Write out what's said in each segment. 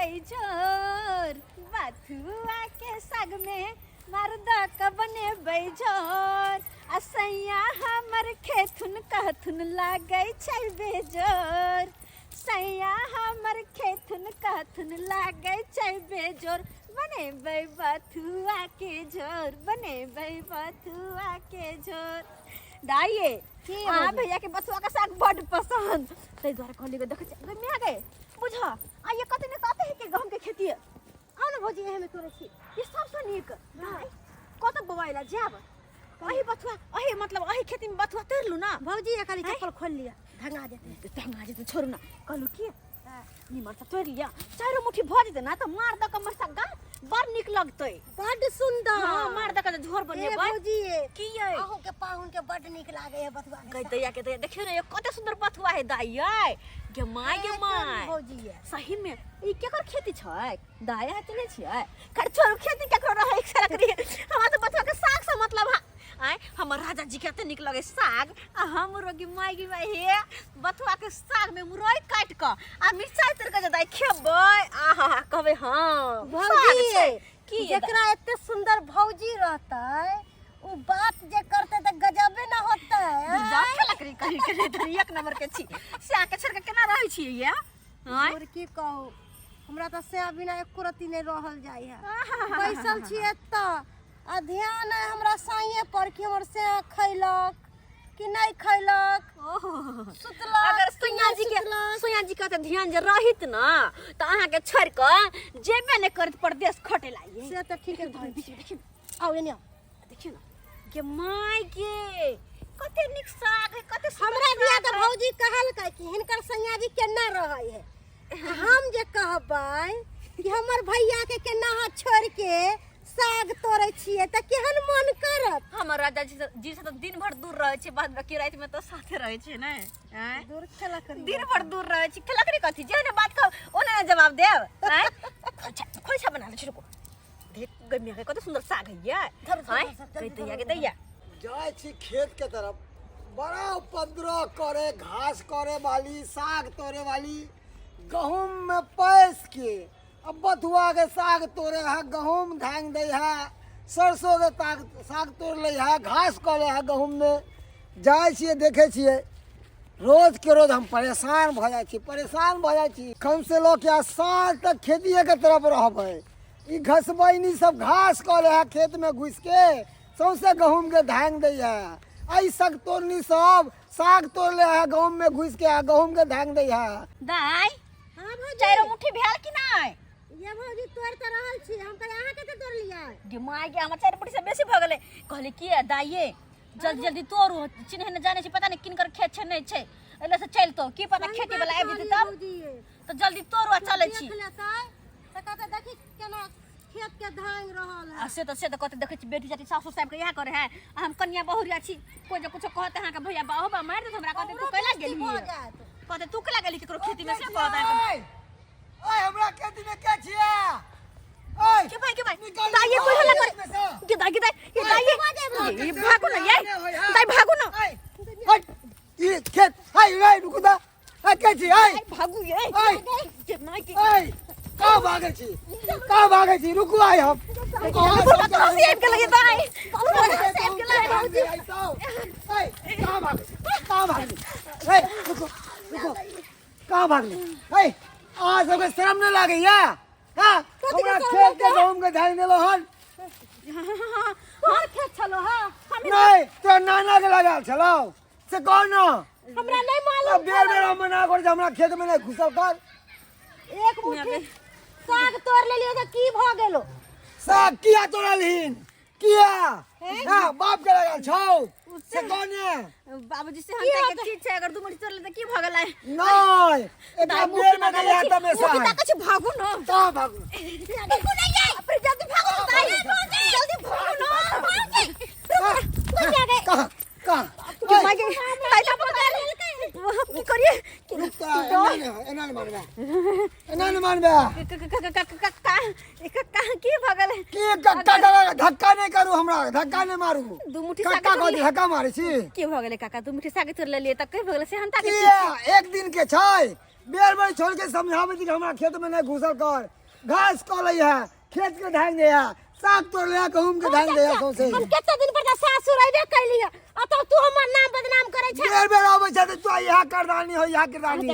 बैझोर बथुआ के साग में मर्दा क बने बैझोर असैया हमर खेथुन कहथुन लागै छै बेजोर सैया हमर खेथुन कहथुन लागै छै बेजोर बनेबै बथुआ के झोर बनेबै बथुआ के झोर। दाइये हाँ भैया के बथुआ का साग बड़ पसंद तै द्वारा कहली के देखे छै मिया के बुझ आ ये कते ने कहते है कि गहूम के खेती आओ ना भौजी एहे में तोरे छी ये सबसे नीक दाई कत बवाइला जाब अही बथुआ अही मतलब अही खेती में बथुआ तोड़ लू ना भौजी ये खाली चप्पल खोल लिया धंगा जेते छोड़ू ना कहलू की निमर से तोड़ लिया चारो मुट्ठी भ जेते ना त मार द कमर सा गा बड़ निक लगतै बड़ सुंदर हां मार द के झोर बनेबै भौजी की ये अहू के पाहुन के बड़ निक लागे है बथुआ कहतैया के देखियो ना कते सुंदर बथुआ है दाई गे माय भौजी सही में ई केकर खेती छै दाई है चले छियै कर छोड़ खेती केकरो रहै छै लकड़ी हमरा त बथुआ के साग से मतलब आय हमर राजा जी के त निक लगे साग आ हमरो की माय की भाई हे बथुआ के साग में मुरई काट क आ मिर्चाई तर के दाई खेबै आहा कहबै हां भौजी की जेकरा एते सुंदर भौजी रहतै उ बात जे करते त गजबे न होतै जाके लकड़ी करी के त एक नंबर के छी से के छर के केना रहै छी ये और की कहू हमरा त से बिना एको रती नै रहल जाय है बैसल छी एत आ ध्यान है हमरा साइए पर कि हमर से खैलक कि नहीं खैलक सुतला अगर सोया जी का त ध्यान जे रहित ना त अहा के छोड़ के जेबे ने करत परदेश खटे लाइए से त ठीक है देखियो आओ एने देखियो ना के माय के कते निक साग है कते हमरा दिया त भौजी कहल का कि हिनकर सैया जी केना रहै है हम जे कहबै कि हमर भैया के केना हाथ छोड़ के साग तोड़े छिए त केहन मन करत हमर राजा जी से त दिन भर दूर रहै छै बाद बाकी रात में त साथे रहै छै नै दूर खेला करी दिन भर दूर रहै छै खेला करी कथि जेने बात कह ओने जवाब देब हैं खोइछा बना ले छिको देख गमिया के कत सुंदर साग है ये हैं कहतैया के दैया जाय छी खेत के तरफ बड़ा उपद्रव करे घास करे वाली साग तोड़े वाली गहूम में पैस के अब बथुआ के साग तोड़े है गहूम धांग दे है सरसों के साग तोड़ ले है घास करे है गहूम में जाय छिए देखे छिए रोज के रोज हम परेशान भ जाय छी कम से लो क्या साल तक खेतिए के तरफ रहबै ई घसबैनी सब घास करे है खेत में घुस के सौसे गहूम के धांग दे है आई साग तोड़नी सब साग तोड़ ले है गहूम में घुस के गहूम के धांग दे है दाई हां भौजी चारो मुट्ठी भेल कि नै ये भौजी तोड़ त रहल छी हम कहे अहा के तोड़ लिया गे माय के हमर चार मुट्ठी से बेसी भ गेलै कहले की दाइये जल्दी जल्दी तोड़ू चिन्ह न जाने छी पता नहीं किनकर खेत छै नै छै एले से चल तो की पता खेती वाला आबि जेतै तब तो जल्दी तोड़ू आ चलै छी त कते देखि केना खेत के धांग रहल है से त कते देखै छी बेटी जाति सासु साहब के यह करे है हम कन्या बहुरिया छी कोई जे कुछ कहते हां के भैया बाहो बा मार दे हमरा कहते तू कैला गेली कहते तू कैला गेली केकरो खेती में से कहता है ओए हमरा खेती में क्या छिया ओए के भाई दाई कोई हल्ला कर के दाई ये भागो ना ये दाई भागो ना हट ये खेत हाय रे रुको दा आ के छी हाय भागू ये के माय के ओए का भागे छी रुको आय हम सेब के लगे दाई सेब के लगे भौजी ओए का भागे हे रुको का भागे हे आज सबके शर्म न लागे या हां हमरा खेत के गहूम के धान देलो हन हां खेत चलो हां नहीं तो नाना के लगा चलो से कौन हमरा नहीं मालूम बेर बेर हम मना कर हमरा खेत में नहीं घुसल कर एक मुट्ठी साग तोड़ ले लियो त की भ गेलो साग किया तोड़लहिन किया हां बाप के लगा छौ से कौन है बाबूजी से हम के ठीक छै अगर दू मुट्ठी तोड़ ले त की भ गेलै नहीं एकरा बेर में नहीं आता में सा मुट्ठी तक भागू न का भागू देखो नहीं है फिर जल्दी भागो दाई जल्दी भागो न कोई आ गए कहां के मागे ताइला पकड़ की करिए रुकता एना न मानबे की भगल की धक्का नहीं करू हमरा धक्का नहीं मारू दू मुट्ठी काका को धक्का मारे छी की भगले काका दू मुट्ठी साग तोड़ ले लिए त कई भगले से हंता के एक दिन के छै बेर बेर छोड़ के समझावे कि हमरा खेत में नहीं घुसल कर, घास कलई है, खेत के ढंग दे है, साग तोड़ ले, गहूम के ढंग दे है सौसे। हम केतना दिन पर सासुर आइबे कैली है, आ तो तू हमर नाम बदनाम करे छ। बेर बेर आवे छ त तू यहाँ करदानी हो, यहाँ करदानी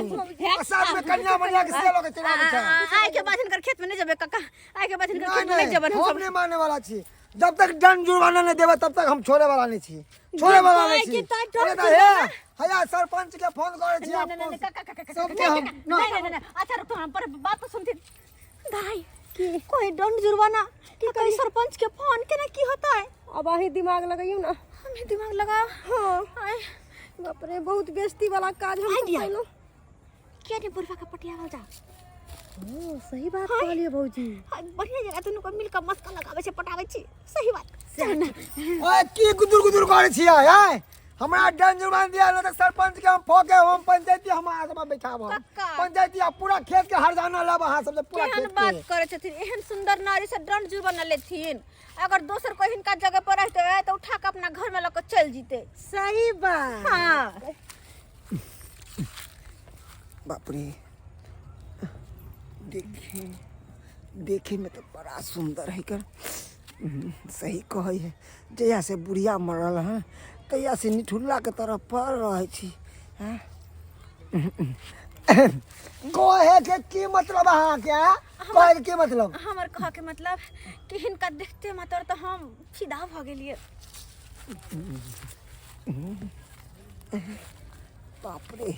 साथ में कन्या मनिया के सेलो के चलावे छ। आइ के बाद हिनकर खेत में नहीं जेबे काका, आइ के बाद हिनकर खेत में नहीं जेबे हम हम सब। नहीं मानने वाला छी, जब तक दंड जुर्माना नहीं देबे तब तक हम छोड़े वाला नहीं छी, छोड़े वाला नहीं छी। अरे त हे हया सरपंच के फोन करे छी आप नहीं काका सबके हम नहीं अच्छा रुको, हम पर बात तो सुनती भाई की कोई दंड जुर्माना की कोई सरपंच के फोन केना की होता है। अब आही दिमाग लगाइयो ना। हमें दिमाग लगा। हाँ आए बाप रे बहुत बेइज्जती वाला काज हम आइडिया। कैलो। क्या नहीं बुरफा का पटिया हो जा। ओ सही बात कहलिए भौजी। हां बढ़िया जगह तुनु को मिलकर मस्का लगावे छै, पटावे छी, सही बात चल ना। ओए की गुदुर गुदुर करे छी आय, हमरा दंड जुर्माना दिया न त सरपंच के हम फोके, हम पंचायती हम आसमा बैठाबो, कक्का। पंचायती आ पूरा खेत के हरजाना लब अहाँ सब पूरा केहन खेत बात के। करे छथिन, एहन सुंदर नारी से दंड जुर्माना लेथिन। अगर दोसर कोई हिनका जगह पर रहते तो उठा के अपना घर में लेकर चल जीते। सही बात। हां बाप रे, देखे देखे में तो बड़ा सुंदर है कर। सही कहे है, जया से बुढ़िया मरल है तैया से निठुल्ला के तरफ पड़ रहे छी। हैं? कहे के की मतलब अहाँ क्या कहे के की मतलब? हमर कह के मतलब कि हिनका देखते मात्र तो हम फिदा भ गेलिए। बाप रे,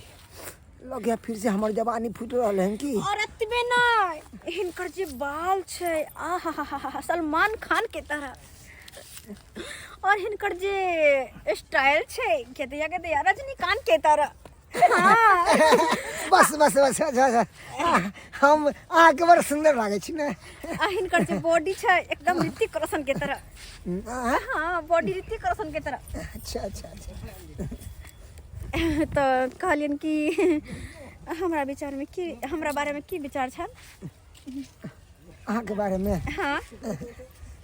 लगे फिर से हमार जवानी फूट रहा है कि और अतबे नहीं, हिनकर जे बाल छै आहा सलमान खान के तरह, और हिनकर जे स्टाइल छै के दिया रजनीकांत के तरह। हाँ। बस बस बस अच्छा हम आके बड़ सुंदर लागे छी ने। हिनकर जे बॉडी छै एकदम ऋतिक रोशन के तरह। हाँ बॉडी ऋतिक रोशन के तरह। अच्छा अच्छा अच्छा तो कहलियन कि हमरा विचार में की, हमरा बारे में की विचार छन अहाँ के बारे में? हाँ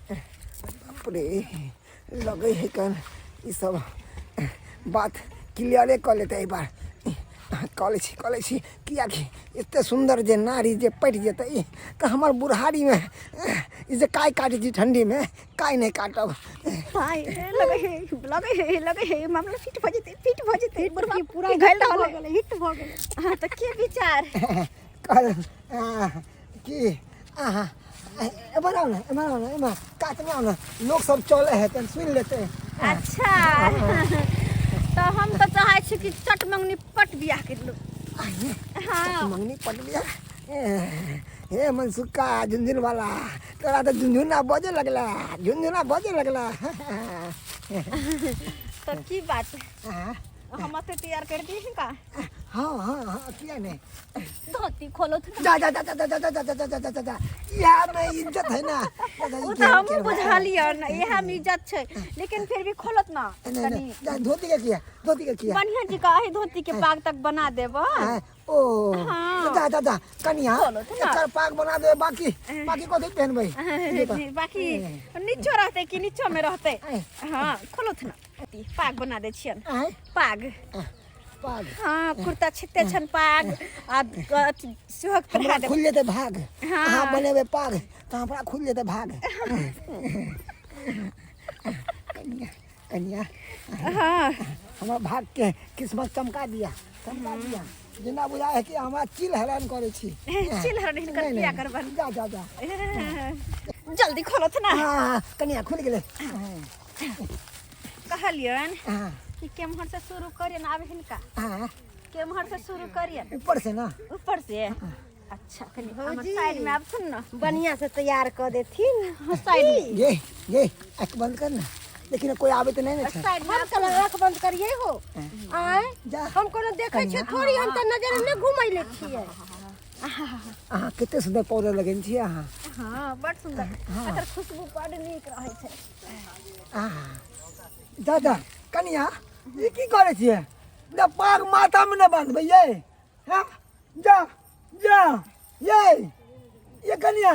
बाप रे, लगे है कन ई सब बात क्लियरे कर लेते एक बार। कॉलेज किया कि इतने सुंदर जे नारी जे पट जेते तो हमार बुढ़ारी में इसे काय काटे जी, ठंडी में काय नहीं काटब। भाई लगे है मामला फिट भ जेते पूरा घायल हो रहल गेलै, हिट भ गेलै। हाँ तो के विचार कल कि बनाओ ना काट में आओ ना, लोग सब चले हैं तन सुन लेते हैं। अच्छा तो हम तो चाहे छी कि चट मंगनी पट बियाह कर लो। हाँ मंगनी पट लिया। हे मनसुका झुंझुन वाला, तोरा तो झुंझुना बजे लगला, झुंझुना बजे लगला। तो की बात हाँ हम तो तैयार कर दी का। हाँ किया नहीं? धोती खोलो तो जा जा जा जा जा जा जा जा जा जा जा, यहाँ में इज्जत है ना। वो तो हम बुझा लिया ना, यह में इज्जत छै, लेकिन फिर भी खोलत ना तनी धोती का किया, धोती का किया। बढ़िया जी का है, धोती के पाग तक बना देबो। ओ हाँ। जा जा जा कनिया खोलो तो ना। एकर पाग बना दे, बाकी को दे पहनबै। बाकी नीचो रहते कि नीचो में रहते। हाँ खोलो ना, पाग बना दे छियन। पाग पाग हाँ कुर्ता छिते छन पाग आ सुहक हमरा पहना दे। खुल जेते भाग। हाँ। हाँ बनेबे पाग तो हमरा खुल जेते भाग। कनिया हाँ हमरा भाग के किस्मत चमका दिया। जिना बुझा है कि हमरा चिल हैरान करे छी। चिल हर नहीं कर क्या करबन। जा जा जा जल्दी खोलो ना। हाँ कनिया खुल गेले। कहलियन हाँ कि केमहर से शुरू करियन, आब हिनका हाँ केमहर से शुरू करियन, ऊपर से ना। ऊपर से। अच्छा कनी हमर भौजी। साइड में आप सुन ना, बढ़िया से तैयार कर देथिन। साइड में ये आँख बंद कर ना, लेकिन कोई आवे तो नहीं ना छै। साइड में हम चल आँख बंद करिए हो। आए जा हम कोनो देखे छियै थोड़ी, हम तो नजर में घुमैले छियै। अहाँ कते सुंदर पाउडर लगेने छियै अहाँ। हाँ बड़ सुंदर, एकर खुशबू बड़ नीक रहै छै। जा जा कनिया ये की करे छियै? ना पाग माथा में ना बांधबै ये। हाँ जा जा ये कनिया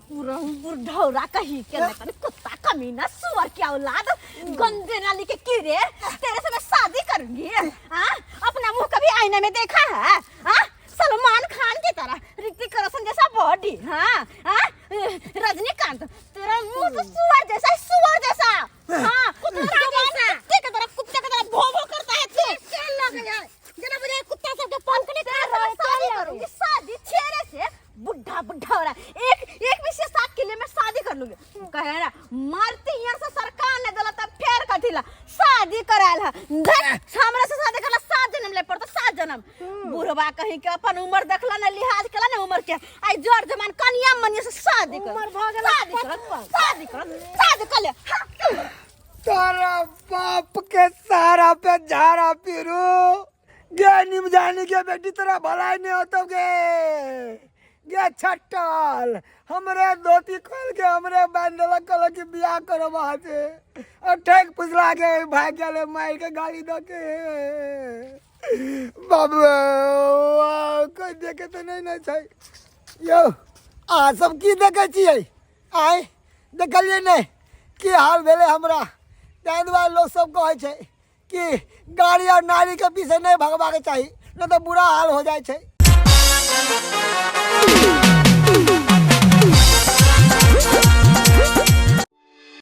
पूरा बुढ़ौरा कहीं के ना करे, कुत्ता कमीना सुअर की औलाद, गंदे नाली के कीड़े, तेरे से मैं शादी करूंगी। हाँ अपना मुंह कभी आईने में देखा है? हाँ सलमान बुढ़वा कहीं के अपन उम्र देखला ना लिहाज केला ना उम्र के आई जोर जमान कनिया मनिया से शादी कर उम्र भ गेल शादी कर ले तारा बाप के सारा पे झाड़ा पीरू ज्ञानी जानी के बेटी तेरा भलाई नहीं होता गे छट्टल हमरे धोती खोल के हमरे बांधल कल की बियाह करो वहां से और ठेक पुछला के भाग गए मार के गाड़ी दो के बाबू कोई देखे तो नहीं छै यो आ सब की देखे छियै आय देखलिए नहीं की हाल भेले हमरा ताहि दुआरे लोग सब कहे छै कि गाड़ी और नारी के पीछे नहीं भगवा के चाहिए नहीं तो बुरा हाल हो जाए छै।